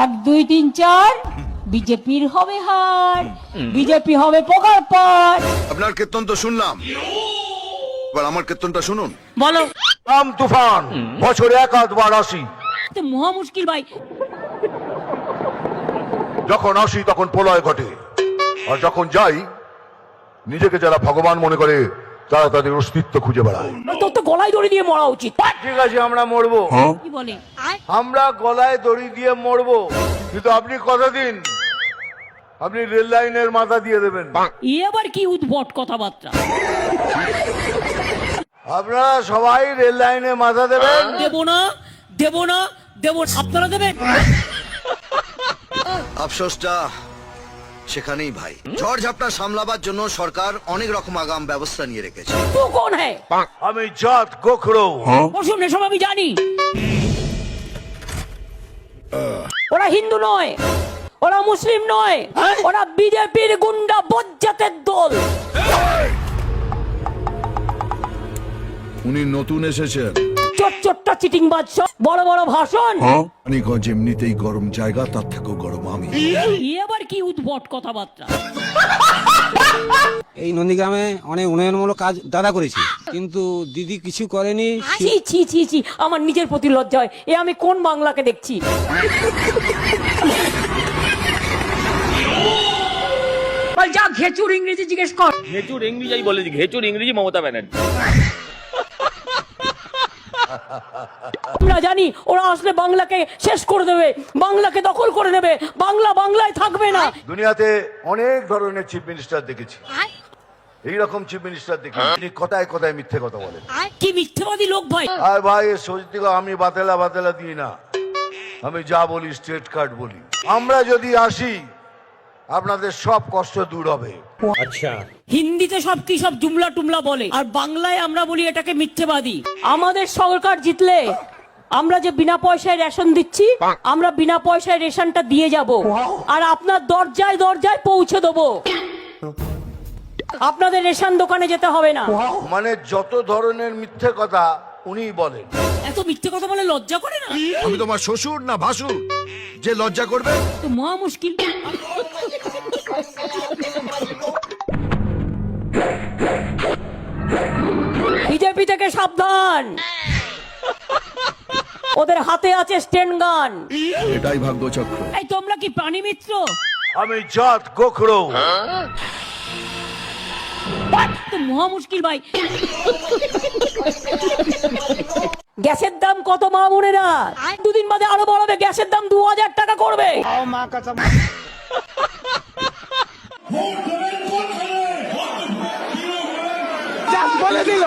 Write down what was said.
1 2 3 4 বিজেপির হবে হার, বিজেপি হবে পোকার পার। আপনার কীর্তন তো শুনলাম, এবার আমার কীর্তনটা শুনুন। বলো। আম তুফান বছরে এক আধবার আসি, তো মহা মুশকিল ভাই। যখন আসি তখন প্রলয় ঘটে, আর যখন যাই নিজেকে যারা ভগবান মনে করে তারা তাদের অস্তিত্ব খুঁজে বেড়ায়। তোর তো গলায় দড়ি দিয়ে মরা উচিত। ঠিক আছে, আমরা মরবো, কি বলে? আমরা গলায় দড়ি দিয়ে মরবো, কিন্তু আপনি কথা দিন আপনি রেল লাইনের মাথা দিয়ে দেবেন। এ আবার কি উদ্ভট কথাবার্তা? আপনারা সবাই রেল লাইনে মাথা দেবেন। দেবো না, দেবো না, দেবো। আপনারা দেবেন? আফসোসটা সেখানেই ভাই। ঝড় ঝাপটা সামলাবার জন্য সরকার অনেক রকম আগাম ব্যবস্থা নিয়ে রেখেছে। তো কোন হ্যায়? আমি জাত গোখরো। অসুম এসব আমি জানি। ওরা হিন্দু নয়, ওরা মুসলিম নয়, ওরা বিজেপির গুন্ডা বজ্জাতের দল। উনি নতুন এসেছেন, চোট্টা চিটিং বাদশা, বড় বড় ভাষণ। মানিকগঞ্জ এমনিতেই গরম জায়গা, তার থেকেও গরম আমি। এ আবার কি উদ্ভট কথাবার্তা? এই নন্দীগ্রামে অনেক উন্নয়নমূলক কাজ দাদা করেছি, কিন্তু দিদি কিছু করেনি। ছি ছি ছি ছি, আমার নিজের প্রতি লজ্জা হয়। এ আমি কোন বাংলাকে দেখছি? বল যা ঘেচুর ইংরেজি জিজ্ঞেস কর। ঘেচুর ইংরেজি বলেছি, ঘেচুর ইংরেজি মমতা ব্যানার্জি। আমরা জানি ওরা আসলে বাংলাকে শেষ করে দেবে, বাংলাকে দখল করে নেবে, বাংলা বাংলায় থাকবে না। দুনিয়াতে অনেক ধরনের চিফ মিনিস্টার দেখেছি, এইরকম চিফ মিনিস্টার দেখি যিনি কথায় কথায় মিথ্যে কথা বলেন। কি মিথ্যেবাদী লোক ভাই। আর ভাই সত্যি আমি বাতেলা বাতেলা দিই না, আমি যা বলি স্ট্রেট কাট বলি। আমরা যদি আসি আপনাদের সব কষ্ট দূর হবে। হিন্দিতে সব কি সব জুমলা টুমলা বলে, আর বাংলায় আমরা বলি এটাকে মিথ্যেবাদী। আমাদের সরকার জিতলে আমরা যে বিনা পয়সায় রেশন দিচ্ছি, আমরা বিনা পয়সায় রেশনটা দিয়ে যাব, আর আপনার দরজায় দরজায় পৌঁছে দেবো। আপনাদের রেশন দোকানে যেতে হবে না। মানে যত ধরনের মিথ্যে কথা উনি বলেন। এত মিথ্যে কথা বলে লজ্জা করে না? আমি তোমার শ্বশুর না ভাসুর যে লজ্জা করবে? তো মহা মুশকিল। বিজেপি থেকে সাবধান, ওদের হাতে আছে স্টেন গান। এটাই ভাগ্যচক্র। এই তোমরা কি প্রাণী মিত্র? আমি জাত গোখরো। তো মহা মুশকিল ভাই। গ্যাসের দাম কত মা বোনেরা? 2 দিন বাদে আরো বাড়াবে, গ্যাসের দাম 2000 টাকা করবে। বলে দিল